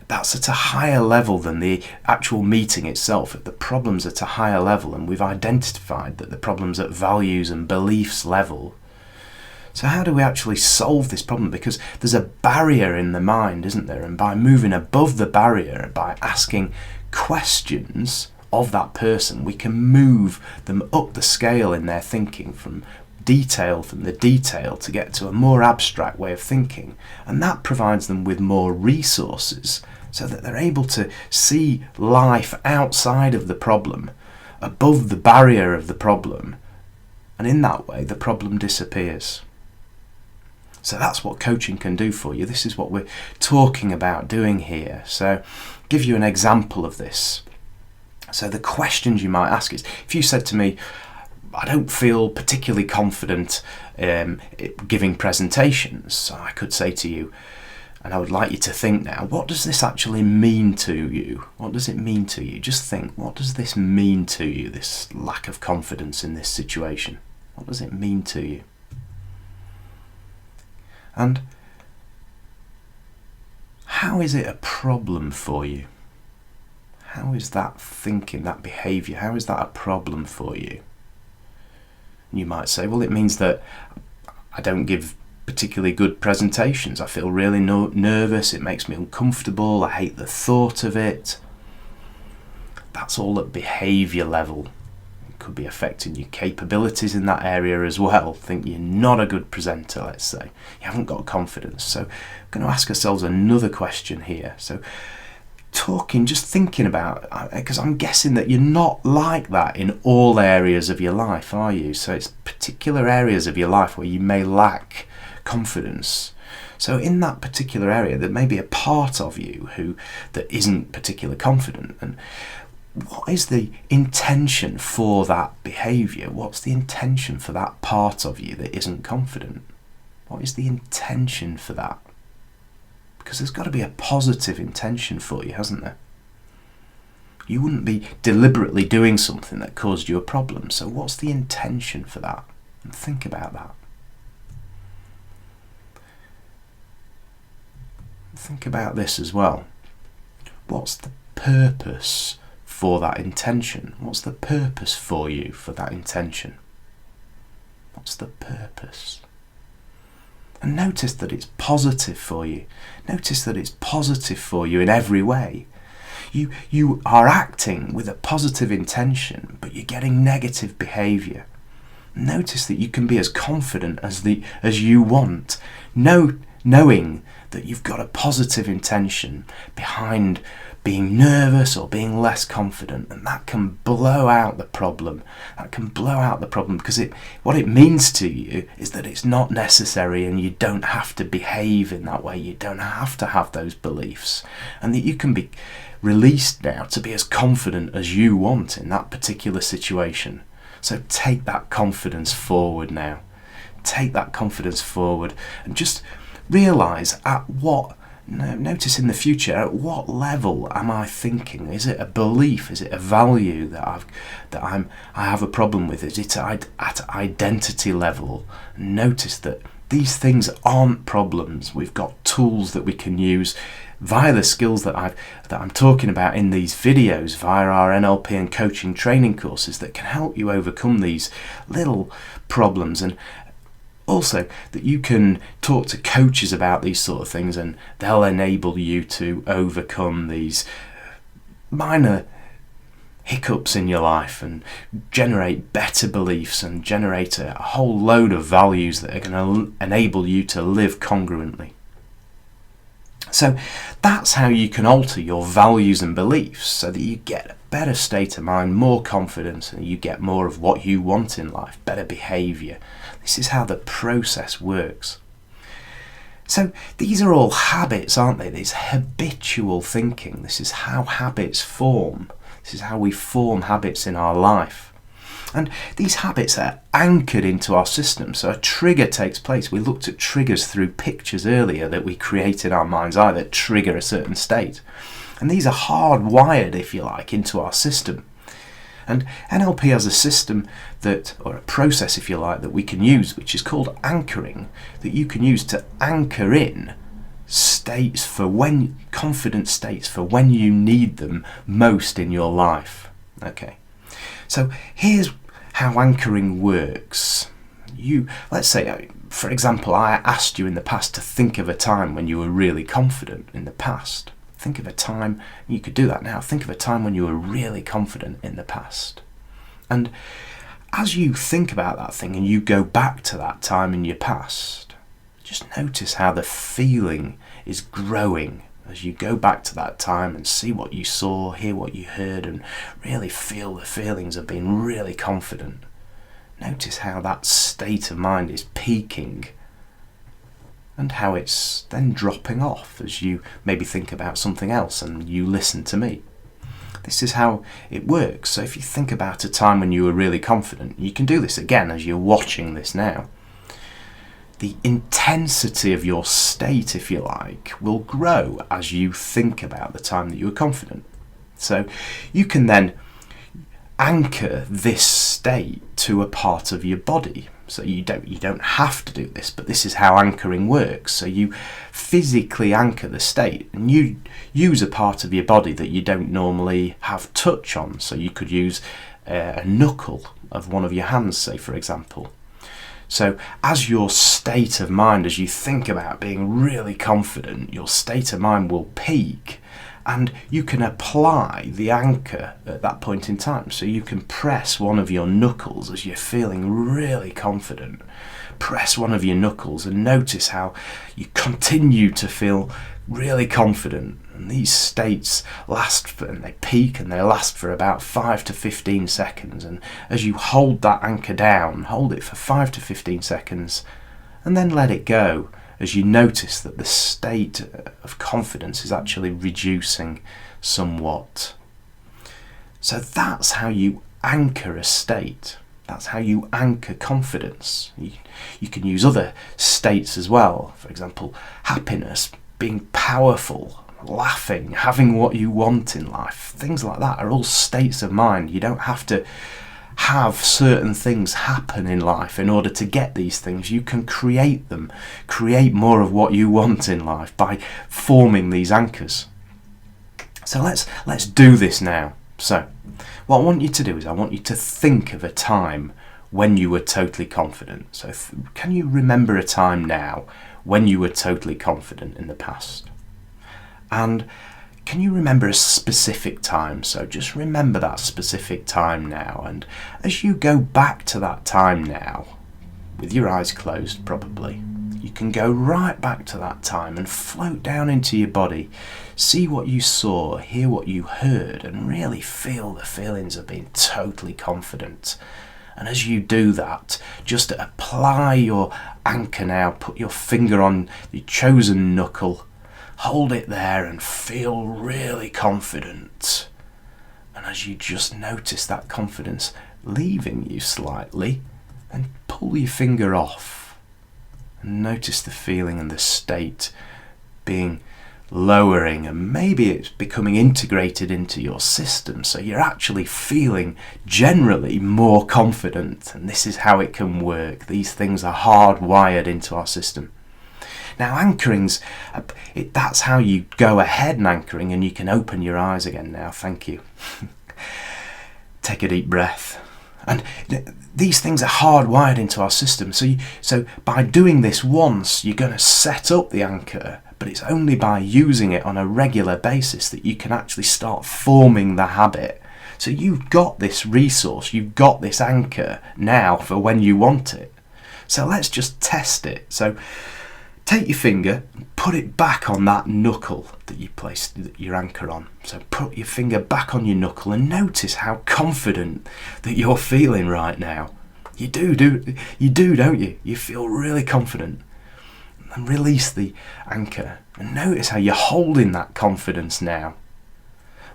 A: That's at a higher level than the actual meeting itself. The problem's at a higher level, and we've identified that the problem's at values and beliefs level. So how do we actually solve this problem? Because there's a barrier in the mind, isn't there? And by moving above the barrier, by asking questions of that person, we can move them up the scale in their thinking from the detail to get to a more abstract way of thinking, and that provides them with more resources so that they're able to see life outside of the problem, above the barrier of the problem, and in that way the problem disappears. So that's what coaching can do for you. This is what we're talking about doing here. So give you an example of this. So the questions you might ask is, if you said to me, I don't feel particularly confident giving presentations, so I could say to you, and I would like you to think now, what does this actually mean to you? What does it mean to you? Just think, what does this mean to you, this lack of confidence in this situation? What does it mean to you? And how is it a problem for you? How is that thinking, that behaviour, how is that a problem for you? You might say, well, it means that I don't give particularly good presentations. I feel really nervous, it makes me uncomfortable, I hate the thought of it. That's all at behaviour level. It could be affecting your capabilities in that area as well. Think you're not a good presenter, let's say. You haven't got confidence. So we're going to ask ourselves another question here. So just thinking about, because I'm guessing that you're not like that in all areas of your life, are you? So it's particular areas of your life where you may lack confidence. So in that particular area, there may be a part of you that isn't particularly confident. And what is the intention for that behaviour? What's the intention for that part of you that isn't confident? What is the intention for that? Because there's got to be a positive intention for you, hasn't there? You wouldn't be deliberately doing something that caused you a problem. So what's the intention for that? And think about that. Think about this as well. What's the purpose for that intention? What's the purpose for you for that intention? What's the purpose? And notice that it's positive for you. Notice that it's positive for you in every way. You are acting with a positive intention, but you're getting negative behaviour. Notice that you can be as confident as you want, knowing that you've got a positive intention behind being nervous or being less confident, and that can blow out the problem. That can blow out the problem because what it means to you is that it's not necessary and you don't have to behave in that way. You don't have to have those beliefs, and that you can be released now to be as confident as you want in that particular situation. So take that confidence forward now. Take that confidence forward and just realise notice in the future, at what level am I thinking? Is it a belief? Is it a value that I have a problem with? Is it at identity level? Notice that these things aren't problems. We've got tools that we can use via the skills that I'm talking about in these videos, via our NLP and coaching training courses, that can help you overcome these little problems, and also that you can talk to coaches about these sort of things, and they'll enable you to overcome these minor hiccups in your life and generate better beliefs and generate a whole load of values that are going to enable you to live congruently. So that's how you can alter your values and beliefs so that you get a better state of mind, more confidence, and you get more of what you want in life, better behaviour. This is how the process works. So these are all habits, aren't they? This habitual thinking. This is how habits form. This is how we form habits in our life. And these habits are anchored into our system. So a trigger takes place. We looked at triggers through pictures earlier that we create in our mind's eye that trigger a certain state. And these are hardwired, if you like, into our system. And NLP has a system or a process, if you like, that we can use, which is called anchoring, that you can use to anchor in confident states for when you need them most in your life. Okay. So here's how anchoring works. Let's say, for example, I asked you in the past to think of a time when you were really confident in the past. Think of a time, you could do that now, think of a time when you were really confident in the past. And as you think about that thing and you go back to that time in your past, just notice how the feeling is growing as you go back to that time and see what you saw, hear what you heard, and really feel the feelings of being really confident. Notice how that state of mind is peaking and how it's then dropping off as you maybe think about something else and you listen to me. This is how it works. So if you think about a time when you were really confident, you can do this again as you're watching this now. The intensity of your state, if you like, will grow as you think about the time that you were confident. So you can then anchor this state to a part of your body. So you don't have to do this, but this is how anchoring works. So you physically anchor the state, and you use a part of your body that you don't normally have touch on. So you could use a knuckle of one of your hands, say, for example. So as your state of mind, as you think about being really confident, your state of mind will peak, and you can apply the anchor at that point in time. So you can press one of your knuckles as you're feeling really confident. Press one of your knuckles and notice how you continue to feel really confident. And these states last, and they peak and they last for about 5 to 15 seconds. And as you hold that anchor down, hold it for 5 to 15 seconds and then let it go, as you notice that the state of confidence is actually reducing somewhat. So that's how you anchor a state. That's how you anchor confidence. You can use other states as well. For example, happiness, being powerful, laughing, having what you want in life. Things like that are all states of mind. You don't have to have certain things happen in life in order to get these things. You can create them, create more of what you want in life by forming these anchors. So let's do this now. So what I want you to do is I want you to think of a time when you were totally confident. So can you remember a time now when you were totally confident in the past? And can you remember a specific time? So just remember that specific time now. And as you go back to that time now, with your eyes closed probably, you can go right back to that time and float down into your body. See what you saw, hear what you heard, and really feel the feelings of being totally confident. And as you do that, just apply your anchor now. Put your finger on your chosen knuckle. Hold it there and feel really confident. And as you just notice that confidence leaving you slightly, then pull your finger off. And notice the feeling and the state being lowering, and maybe it's becoming integrated into your system, so you're actually feeling generally more confident. And this is how it can work. These things are hardwired into our system. Now anchoring's, that's how you go ahead and anchoring, and you can open your eyes again now. Thank you. Take a deep breath. And these things are hardwired into our system. So by doing this once, you're going to set up the anchor, but it's only by using it on a regular basis that you can actually start forming the habit. So you've got this resource, you've got this anchor now for when you want it. So let's just test it. So take your finger and put it back on that knuckle that you placed your anchor on. So put your finger back on your knuckle and notice how confident that you're feeling right now. You do, don't you? You feel really confident. And release the anchor and notice how you're holding that confidence now.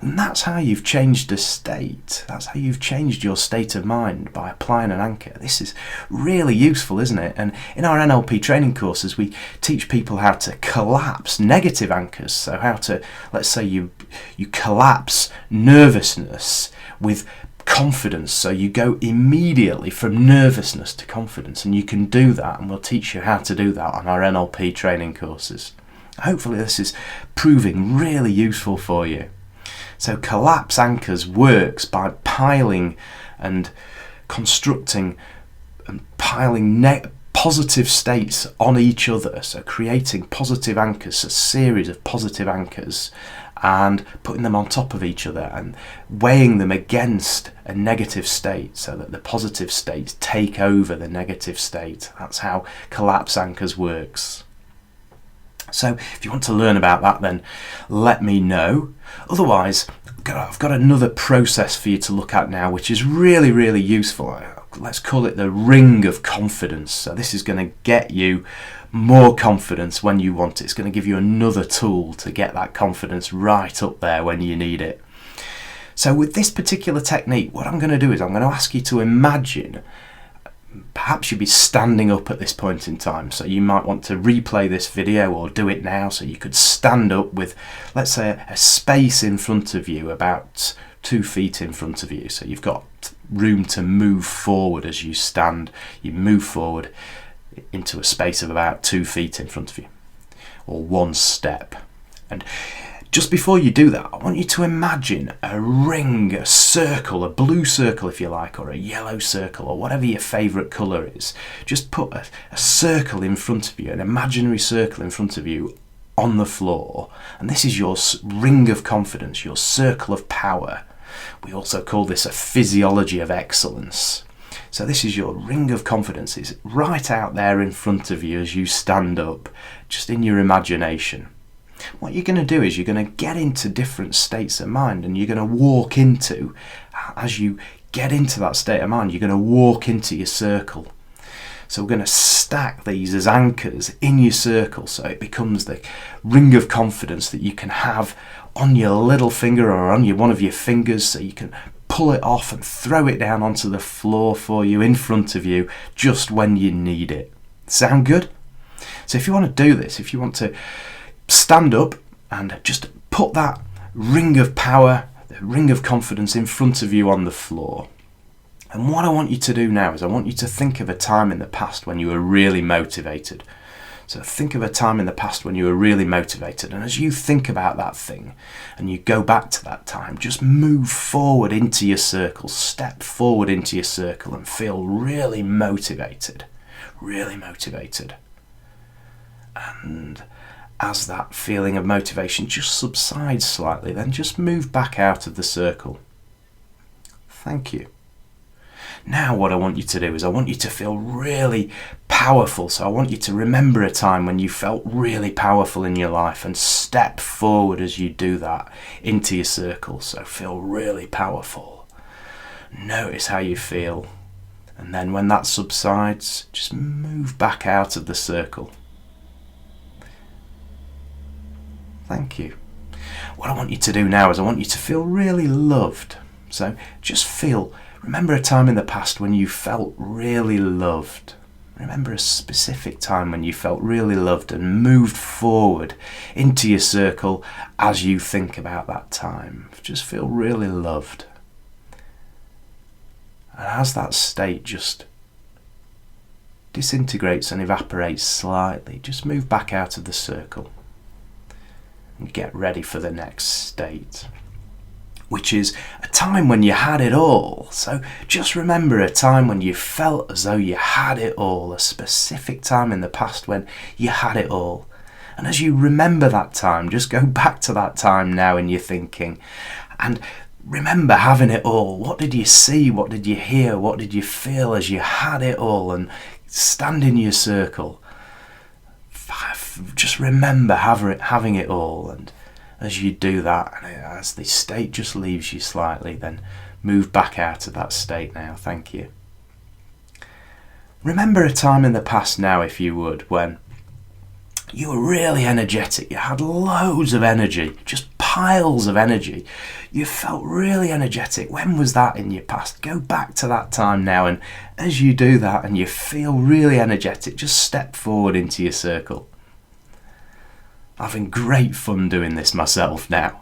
A: And that's how you've changed a state. That's how you've changed your state of mind, by applying an anchor. This is really useful, isn't it? And in our NLP training courses, we teach people how to collapse negative anchors. So how to, let's say you collapse nervousness with confidence. So you go immediately from nervousness to confidence, and you can do that, and we'll teach you how to do that on our NLP training courses. Hopefully this is proving really useful for you. So collapse anchors works by piling and constructing and piling positive states on each other, so creating positive anchors, a series of positive anchors, and putting them on top of each other and weighing them against a negative state so that the positive states take over the negative state. That's how collapse anchors works. So if you want to learn about that, then let me know. Otherwise, I've got another process for you to look at now, which is really, really useful. Let's call it the ring of confidence. So this is going to get you more confidence when you want it. It's going to give you another tool to get that confidence right up there when you need it. So with this particular technique, what I'm going to do is I'm going to ask you to imagine, perhaps you'll be standing up at this point in time, so you might want to replay this video or do it now. So you could stand up with, let's say, a space in front of you, about 2 feet in front of you, so you've got room to move forward as you stand. You move forward into a space of about 2 feet in front of you, or 1 step. And just before you do that, I want you to imagine a ring, a circle, a blue circle if you like, or a yellow circle, or whatever your favourite colour is. Just put a circle in front of you, an imaginary circle in front of you on the floor, and this is your ring of confidence, your circle of power. We also call this a physiology of excellence. So this is your ring of confidence. It's right out there in front of you as you stand up, just in your imagination. What you're going to do is you're going to get into different states of mind, and you're going to walk into, as you get into that state of mind, you're going to walk into your circle. So we're going to stack these as anchors in your circle, so it becomes the ring of confidence that you can have on your little finger or on one of your fingers, so you can pull it off and throw it down onto the floor for you in front of you just when you need it. Sound good? So if you want to do this, if you want to stand up and just put that ring of power, the ring of confidence in front of you on the floor. And what I want you to do now is I want you to think of a time in the past when you were really motivated. So think of a time in the past when you were really motivated, and as you think about that thing and you go back to that time, just move forward into your circle, step forward into your circle and feel really motivated, really motivated. And as that feeling of motivation just subsides slightly, then just move back out of the circle. Thank you. Now what I want you to do is I want you to feel really powerful. So I want you to remember a time when you felt really powerful in your life and step forward as you do that into your circle. So feel really powerful. Notice how you feel. And then when that subsides, just move back out of the circle. Thank you. What I want you to do now is I want you to feel really loved. So just remember a time in the past when you felt really loved. Remember a specific time when you felt really loved and moved forward into your circle as you think about that time. Just feel really loved. And as that state just disintegrates and evaporates slightly, just move back out of the circle and get ready for the next state, which is a time when you had it all. So just remember a time when you felt as though you had it all, a specific time in the past when you had it all. And as you remember that time, just go back to that time now in your thinking and remember having it all. What did you see? What did you hear? What did you feel as you had it all? And stand in your circle. Just remember having it all, and as you do that, and as the state just leaves you slightly, then move back out of that state now. Thank you. Remember a time in the past now, if you would, when you were really energetic. You had loads of energy, just piles of energy. You felt really energetic. When was that in your past? Go back to that time now, and as you do that and you feel really energetic, just step forward into your circle. Having great fun doing this myself now,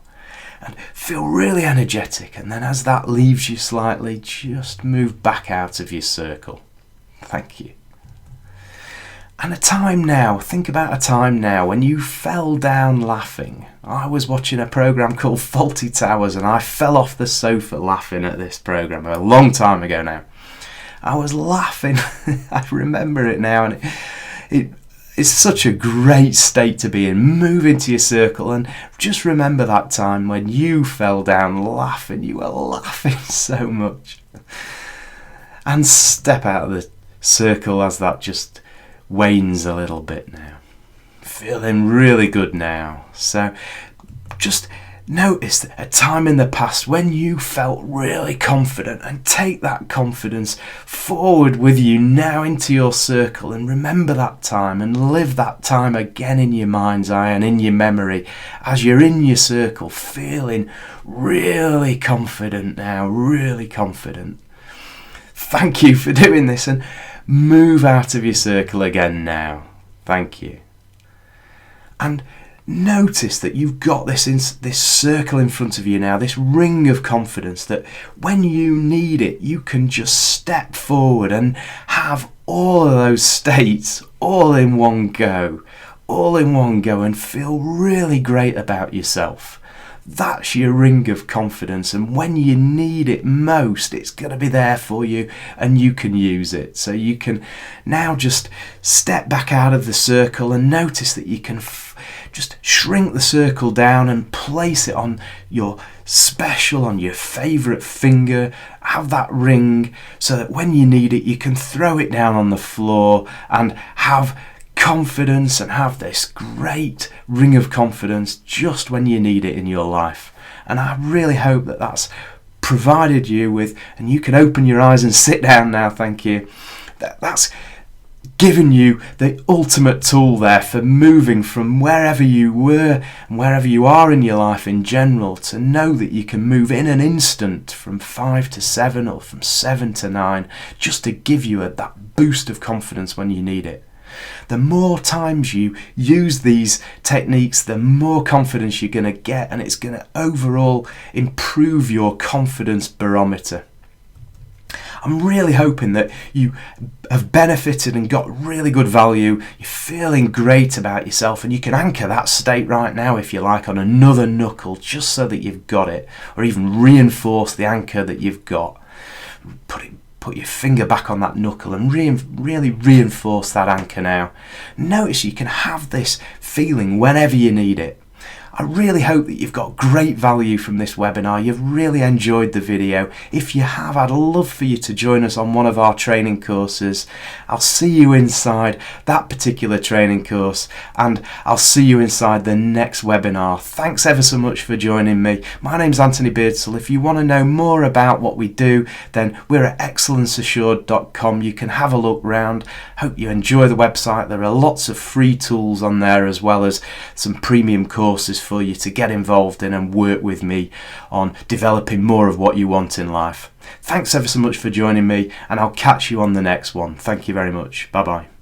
A: and feel really energetic, and then as that leaves you slightly, just move back out of your circle. Thank you. And a time now, think about a time now when you fell down laughing. I was watching a program called Fawlty Towers and I fell off the sofa laughing at this program a long time ago now. I was laughing. I remember it now, and it's such a great state to be in. Move into your circle and just remember that time when you fell down laughing. You were laughing so much. And step out of the circle as that just wanes a little bit now. Feeling really good now. So just notice a time in the past when you felt really confident, and take that confidence forward with you now into your circle, and remember that time and live that time again in your mind's eye and in your memory as you're in your circle, feeling really confident now, really confident. Thank you for doing this, and move out of your circle again now. Thank you. And notice that you've got this circle in front of you now, this ring of confidence that when you need it, you can just step forward and have all of those states all in one go, and feel really great about yourself. That's your ring of confidence, and when you need it most, it's going to be there for you and you can use it. So you can now just step back out of the circle and notice that you can just shrink the circle down and place it on your favourite finger. Have that ring so that when you need it, you can throw it down on the floor and have confidence and have this great ring of confidence just when you need it in your life. And I really hope that that's provided you with, and you can open your eyes and sit down now, thank you. That's given you the ultimate tool there for moving from wherever you were and wherever you are in your life in general, to know that you can move in an instant from 5 to 7 or from 7 to 9, just to give you that boost of confidence when you need it. The more times you use these techniques, the more confidence you're going to get, and it's going to overall improve your confidence barometer. I'm really hoping that you have benefited and got really good value. You're feeling great about yourself, and you can anchor that state right now if you like on another knuckle, just so that you've got it, or even reinforce the anchor that you've got. Put your finger back on that knuckle and really reinforce that anchor now. Notice you can have this feeling whenever you need it. I really hope that you've got great value from this webinar. You've really enjoyed the video. If you have, I'd love for you to join us on one of our training courses. I'll see you inside that particular training course, and I'll see you inside the next webinar. Thanks ever so much for joining me. My name's Anthony Beardsell. If you want to know more about what we do, then we're at excellenceassured.com. You can have a look round. Hope you enjoy the website. There are lots of free tools on there, as well as some premium courses for you to get involved in and work with me on developing more of what you want in life. Thanks ever so much for joining me, and I'll catch you on the next one. Thank you very much. Bye bye.